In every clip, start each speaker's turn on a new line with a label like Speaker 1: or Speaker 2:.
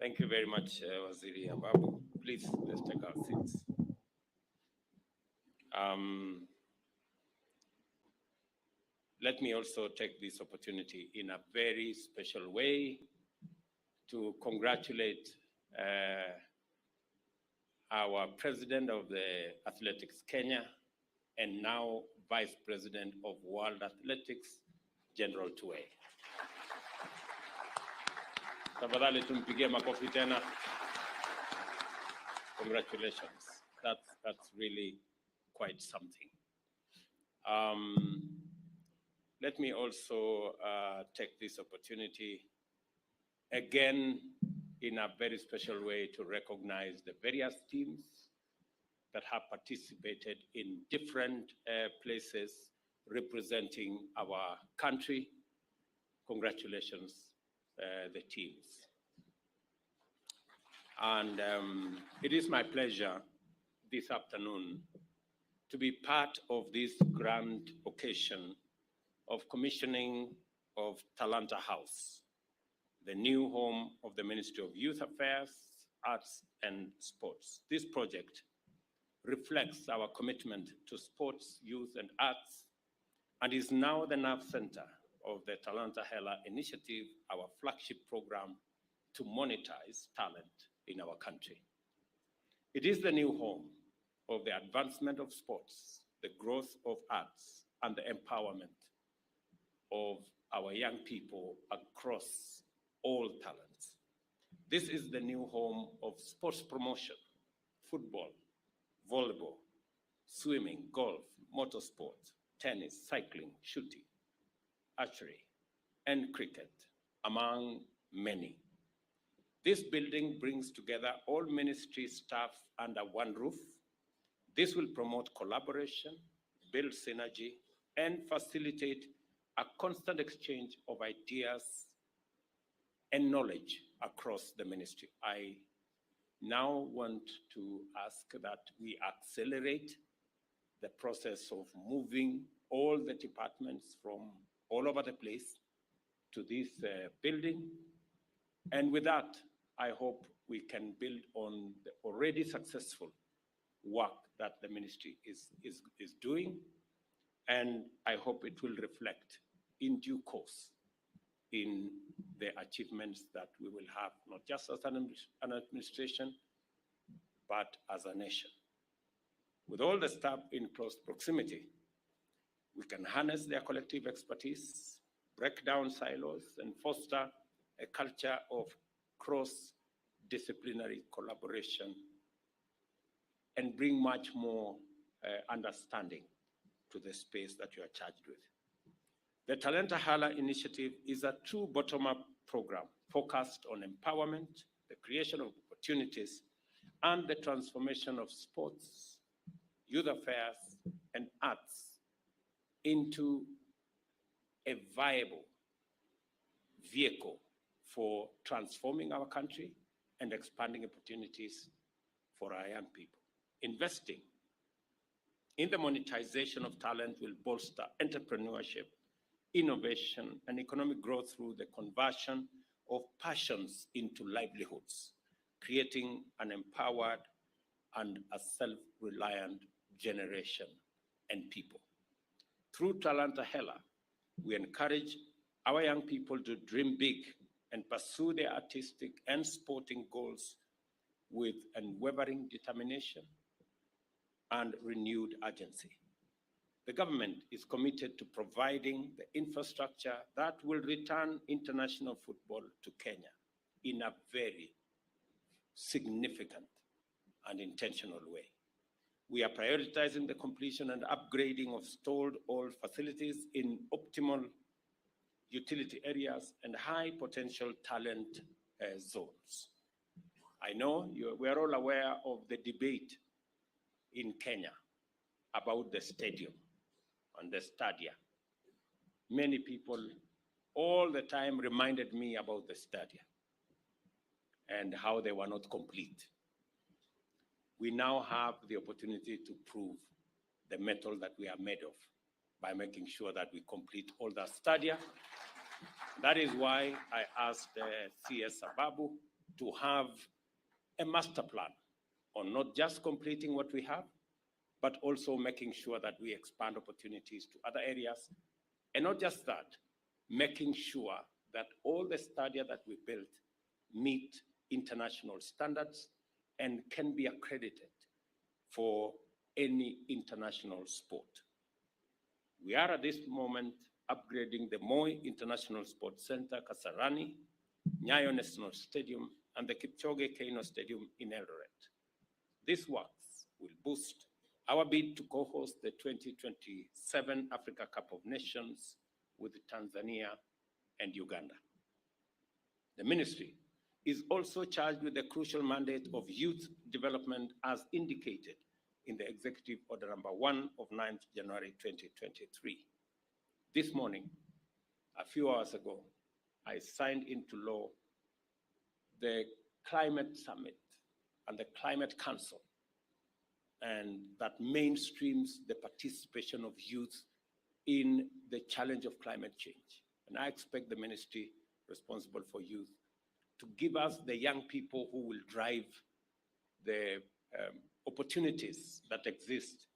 Speaker 1: Thank you very much, Waziri Ambabu. Please, let's take our seats. Let me also take this opportunity in a very special way to congratulate our President of the Athletics Kenya and now Vice President of World Athletics, General Tuwei. Tafadhali tumpigie makofi tena. Congratulations. That's really quite something. Let me also take this opportunity again in a very special way to recognize the various teams that have participated in different places representing our country. Congratulations, the teams. And it is my pleasure this afternoon to be part of this grand occasion of commissioning of Talanta House, the new home of the Ministry of Youth Affairs, Arts and Sports. This project reflects our commitment to sports, youth and arts, and is now the nerve center of the Talanta Hela initiative, our flagship program to monetize talent in our country. It is the new home of the advancement of sports, the growth of arts, and the empowerment of our young people across all talents. This is the new home of sports promotion, football, volleyball, swimming, golf, motorsport, tennis, cycling, shooting, archery, and cricket, among many. This building brings together all ministry staff under one roof. This will promote collaboration, build synergy, and facilitate a constant exchange of ideas and knowledge across the ministry. I now want to ask that we accelerate the process of moving all the departments from all over the place to this building. And with that, I hope we can build on the already successful work that the ministry is doing. And I hope it will reflect in due course in the achievements that we will have, not just as an administration, but as a nation. With all the staff in close proximity, we can harness their collective expertise, break down silos, and foster a culture of cross-disciplinary collaboration and bring much more understanding to the space that you are charged with. The Talanta Hala initiative is a true bottom-up program focused on empowerment, the creation of opportunities, and the transformation of sports, youth affairs, and arts into a viable vehicle for transforming our country and expanding opportunities for our young people. Investing in the monetization of talent will bolster entrepreneurship, innovation, and economic growth through the conversion of passions into livelihoods, creating an empowered and a self-reliant generation and people. Through Talanta Hela, we encourage our young people to dream big and pursue their artistic and sporting goals with unwavering determination and renewed urgency. The government is committed to providing the infrastructure that will return international football to Kenya in a very significant and intentional way. We are prioritizing the completion and upgrading of stalled old facilities in optimal utility areas and high potential talent zones. I know we are all aware of the debate in Kenya about the stadium and the stadia. Many people all the time reminded me about the stadia and how they were not complete. We now have the opportunity to prove the metal that we are made of by making sure that we complete all the stadia. That is why I asked CS Sababu to have a master plan on not just completing what we have, but also making sure that we expand opportunities to other areas. And not just that, making sure that all the stadia that we built meet international standards and can be accredited for any international sport. We are at this moment upgrading the Moi International Sports Center, Kasarani, Nyayo National Stadium, and the Kipchoge Keino Stadium in Eldoret. These works will boost our bid to co-host the 2027 Africa Cup of Nations with Tanzania and Uganda. The ministry is also charged with the crucial mandate of youth development as indicated in the Executive Order number 1 of 9th January 2023. This morning, a few hours ago, I signed into law the Climate Summit and the Climate Council, and that mainstreams the participation of youth in the challenge of climate change. And I expect the ministry responsible for youth to give us the young people who will drive the opportunities that exist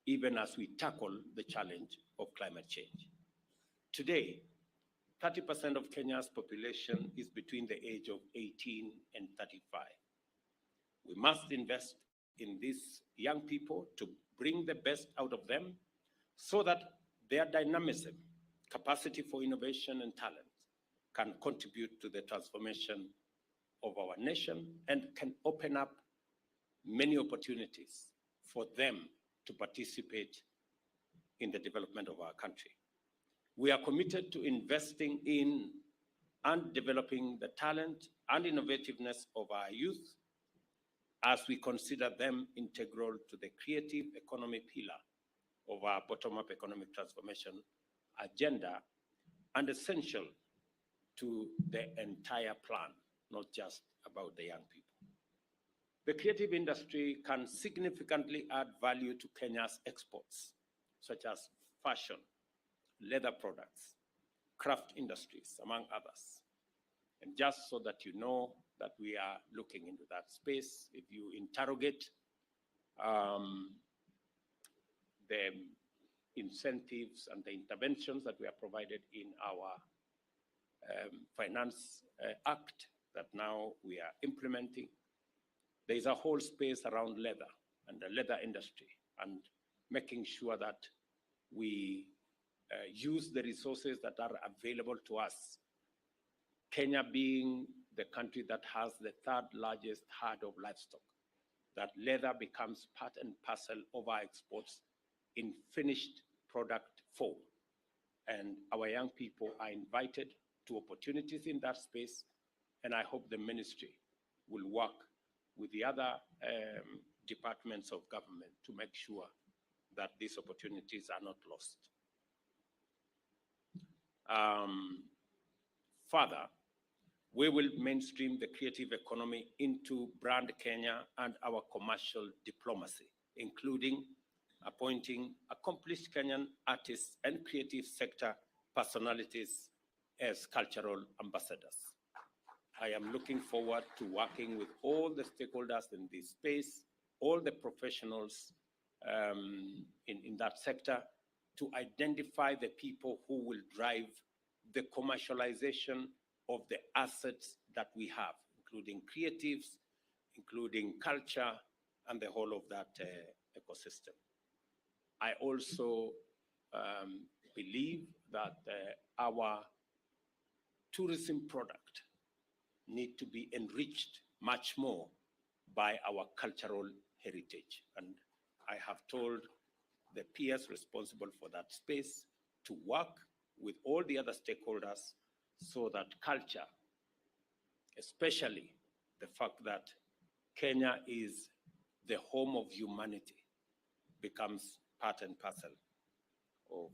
Speaker 1: even as we tackle the challenge of climate change. Today, 30% of Kenya's population is between the age of 18 and 35. We must invest in these young people to bring the best out of them so that their dynamism, capacity for innovation and talent can contribute to the transformation of our nation and can open up many opportunities for them to participate in the development of our country. We are committed to investing in and developing the talent and innovativeness of our youth as we consider them integral to the creative economy pillar of our bottom-up economic transformation agenda and essential to the entire plan, not just about the young people. The creative industry can significantly add value to Kenya's exports, such as fashion, leather products, craft industries, among others. And just so that you know that we are looking into that space, if you interrogate the incentives and the interventions that we are provided in our Finance Act that now we are implementing, there is a whole space around leather and the leather industry and making sure that we use the resources that are available to us. Kenya being the country that has the third largest herd of livestock, that leather becomes part and parcel of our exports in finished product form. And our young people are invited to opportunities in that space, and I hope the ministry will work with the other departments of government to make sure that these opportunities are not lost. Further, we will mainstream the creative economy into Brand Kenya and our commercial diplomacy, including appointing accomplished Kenyan artists and creative sector personalities as cultural ambassadors. I am looking forward to working with all the stakeholders in this space, all the professionals in that sector, to identify the people who will drive the commercialization of the assets that we have, including creatives, including culture, and the whole of that ecosystem. I also believe that our tourism product need to be enriched much more by our cultural heritage. And I have told the peers responsible for that space to work with all the other stakeholders so that culture, especially the fact that Kenya is the home of humanity, becomes part and parcel of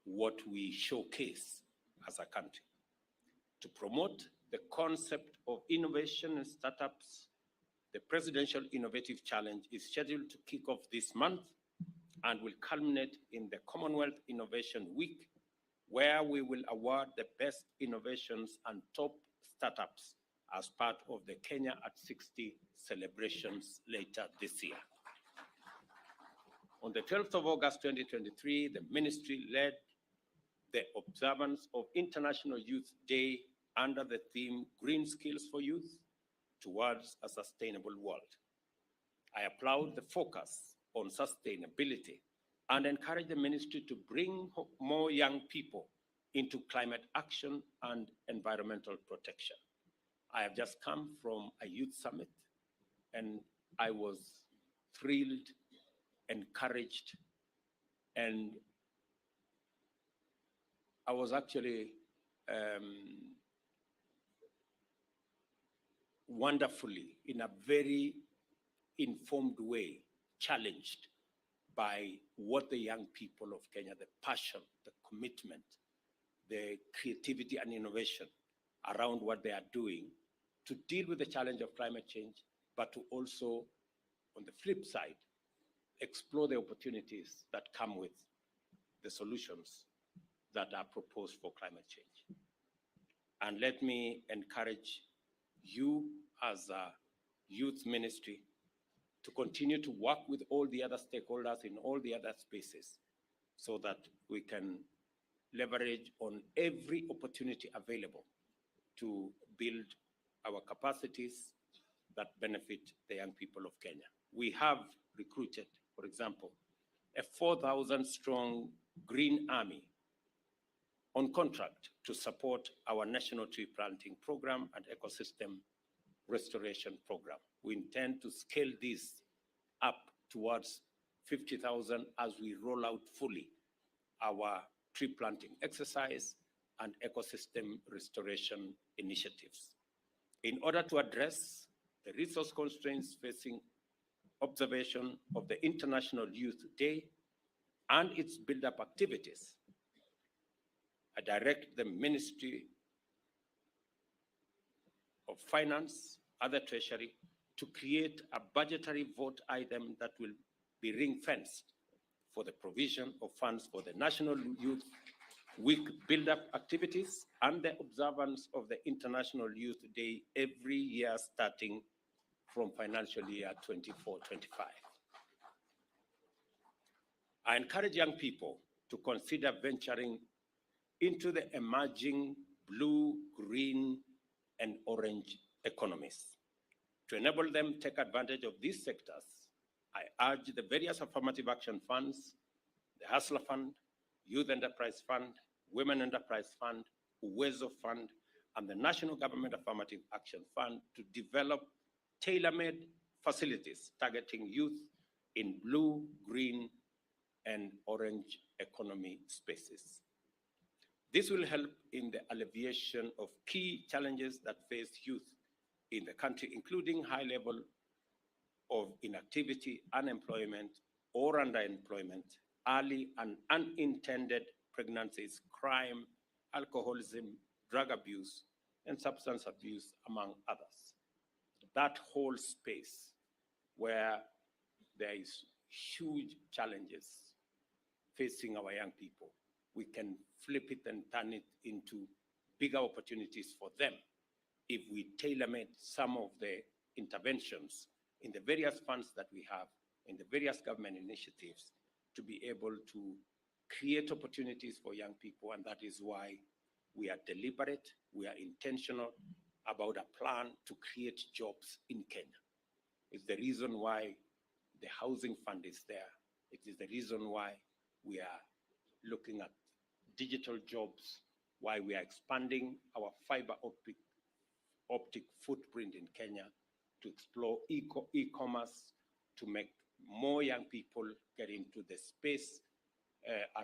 Speaker 1: what we showcase as a country. To promote the concept of innovation and startups, the Presidential Innovative Challenge is scheduled to kick off this month and will culminate in the Commonwealth Innovation Week, where we will award the best innovations and top startups as part of the Kenya at 60 celebrations later this year. On the 12th of August 2023, the ministry led the observance of International Youth Day under the theme Green Skills for Youth Towards a Sustainable World. I applaud the focus on sustainability and encourage the ministry to bring more young people into climate action and environmental protection. I have just come from a youth summit and I was thrilled, encouraged, and I was actually wonderfully, in a very informed way, challenged by what the young people of Kenya, the passion, the commitment, the creativity and innovation around what they are doing to deal with the challenge of climate change, but to also, on the flip side, explore the opportunities that come with the solutions that are proposed for climate change. And let me encourage you as a youth ministry to continue to work with all the other stakeholders in all the other spaces so that we can leverage on every opportunity available to build our capacities that benefit the young people of Kenya. We have recruited, for example, a 4,000-strong Green Army on contract to support our national tree planting program and ecosystem restoration program. We intend to scale this up towards 50,000 as we roll out fully our tree planting exercise and ecosystem restoration initiatives. In order to address the resource constraints facing observation of the International Youth Day and its build-up activities, I direct the Ministry of Finance, other Treasury, to create a budgetary vote item that will be ring-fenced for the provision of funds for the National Youth Week build-up activities and the observance of the International Youth Day every year starting from financial year 24-25. I encourage young people to consider venturing into the emerging blue, green, and orange economies. To enable them to take advantage of these sectors, I urge the various affirmative action funds, the Hustler Fund, Youth Enterprise Fund, Women Enterprise Fund, Uwezo Fund, and the National Government Affirmative Action Fund to develop tailor-made facilities targeting youth in blue, green, and orange economy spaces. This will help in the alleviation of key challenges that face youth in the country, including high level of inactivity, unemployment, or underemployment, early and unintended pregnancies, crime, alcoholism, drug abuse, and substance abuse, among others. That whole space where there is huge challenges facing our young people, we can flip it and turn it into bigger opportunities for them if we tailor-made some of the interventions in the various funds that we have, in the various government initiatives, to be able to create opportunities for young people. And that is why we are deliberate, we are intentional about a plan to create jobs in Kenya. It's the reason why the housing fund is there. It is the reason why we are looking at digital jobs, why we are expanding our fiber optic footprint in Kenya to explore e-commerce, to make more young people get into the space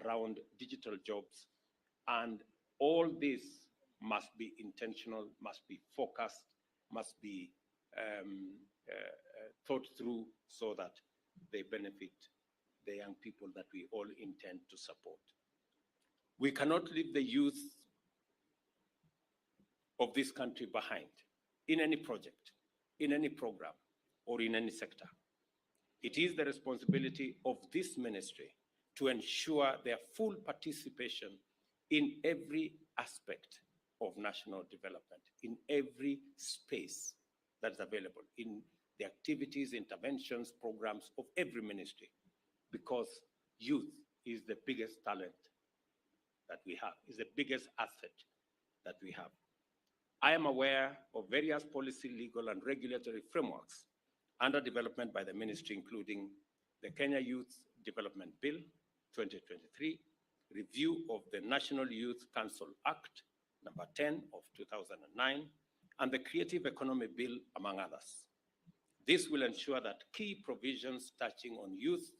Speaker 1: around digital jobs. And all this must be intentional, must be focused, must be thought through so that they benefit the young people that we all intend to support. We cannot leave the youth of this country behind in any project, in any program, or in any sector. It is the responsibility of this ministry to ensure their full participation in every aspect of national development in every space that's available, in the activities, interventions, programs of every ministry, because youth is the biggest talent that we have, is the biggest asset that we have. I am aware of various policy, legal, and regulatory frameworks under development by the ministry, including the Kenya Youth Development Bill 2023, review of the National Youth Council Act number 10 of 2009, and the Creative Economy Bill, among others. This will ensure that key provisions touching on youth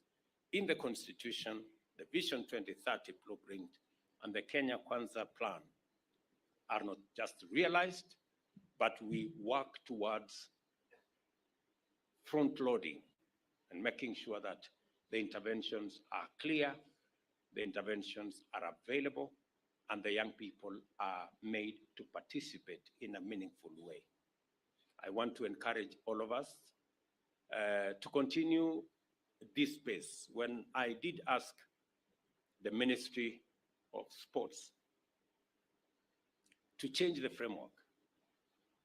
Speaker 1: in the Constitution, the Vision 2030 Blueprint, and the Kenya Kwanza Plan are not just realized, but we work towards front-loading and making sure that the interventions are clear, the interventions are available, and the young people are made to participate in a meaningful way. I want to encourage all of us to continue this pace. When I did ask the Ministry of Sports to change the framework,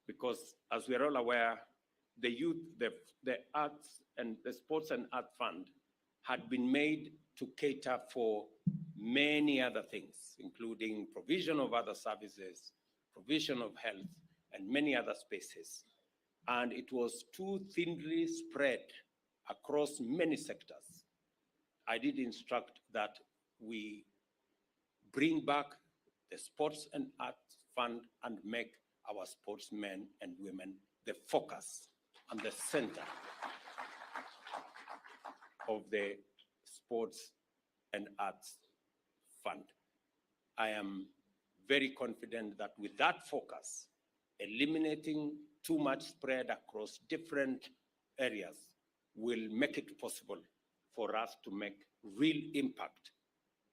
Speaker 1: because as we are all aware, the youth, the arts and the Sports and Art Fund had been made to cater for many other things, including provision of other services, provision of health, and many other spaces. And it was too thinly spread across many sectors. I did instruct that we bring back the Sports and Arts Fund and make our sportsmen and women the focus and the center of the Sports and Arts Fund. I am very confident that with that focus, eliminating too much spread across different areas will make it possible for us to make real impact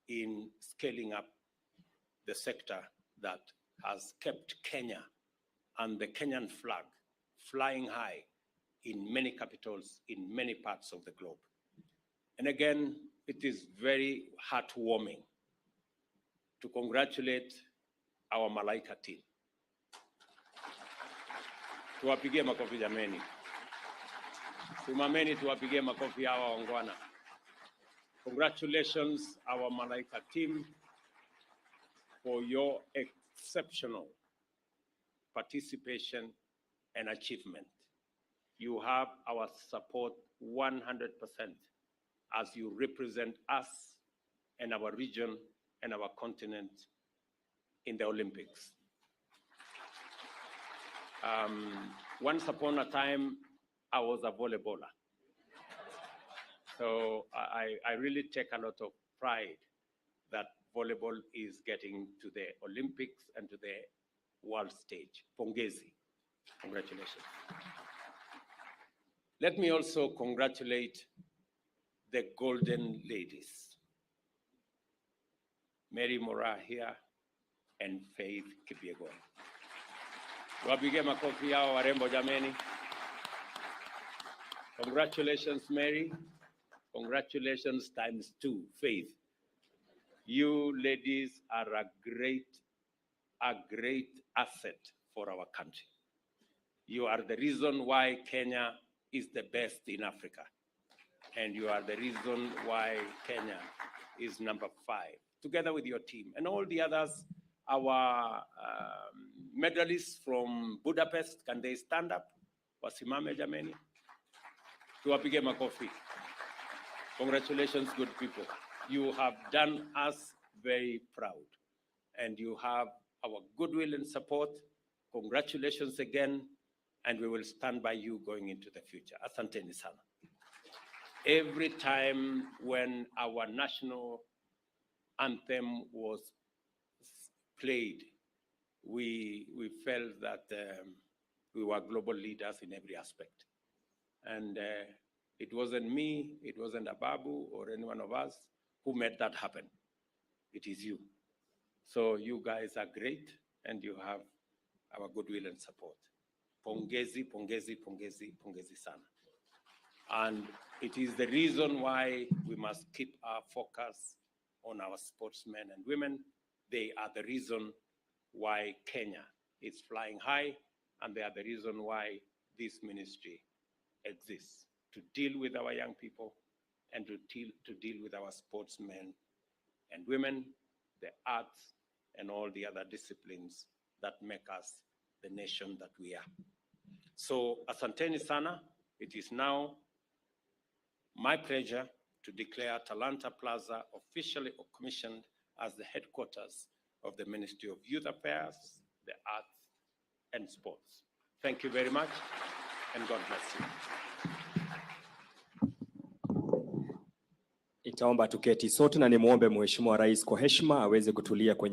Speaker 1: in scaling up the sector that has kept Kenya and the Kenyan flag flying high in many capitals, in many parts of the globe. And again, it is very heartwarming to congratulate our Malaika team. Tuwapigie makofi jameni. Simameni tuwapigie makofi hawa wangwana. Congratulations, our Malaika team, for your exceptional participation and achievement. You have our support 100% as you represent us and our region and our continent in the Olympics. Once upon a time, I was a volleyballer. So I really take a lot of pride that volleyball is getting to the Olympics and to the world stage. Pongezi. Congratulations. Let me also congratulate the Golden Ladies, Mary Mora here and Faith Kipyegon. Wapige makofi yao warembo jameni. Congratulations, Mary. Congratulations ×2, Faith. You ladies are a great asset for our country. You are the reason why Kenya is the best in Africa. And you are the reason why Kenya is number 5, together with your team. And all the others, our medalists from Budapest, can they stand up? Wasimame jameni. Tuwapige makofi. Congratulations, good people. You have done us very proud. And you have our goodwill and support. Congratulations again. And we will stand by you going into the future. Asanteni sana. Every time when our national anthem was played, we felt that we were global leaders in every aspect. And it wasn't me, it wasn't Ababu or any one of us who made that happen. It is you. So you guys are great and you have our goodwill and support. Pongezi, pongezi, pongezi, pongezi sana. And it is the reason why we must keep our focus on our sportsmen and women. They are the reason why Kenya is flying high, and they are the reason why this ministry exists, to deal with our young people and to deal with our sportsmen and women, the arts, and all the other disciplines that make us the nation that we are. So, asanteni sana. It is now my pleasure to declare Talanta Plaza officially commissioned as the headquarters of the Ministry of Youth Affairs, the Arts, and Sports. Thank you very much, and God bless you.
Speaker 2: Itaomba tuketi sote na nimuombe Mheshimiwa Rais kwa heshima aweze kutulia kwenye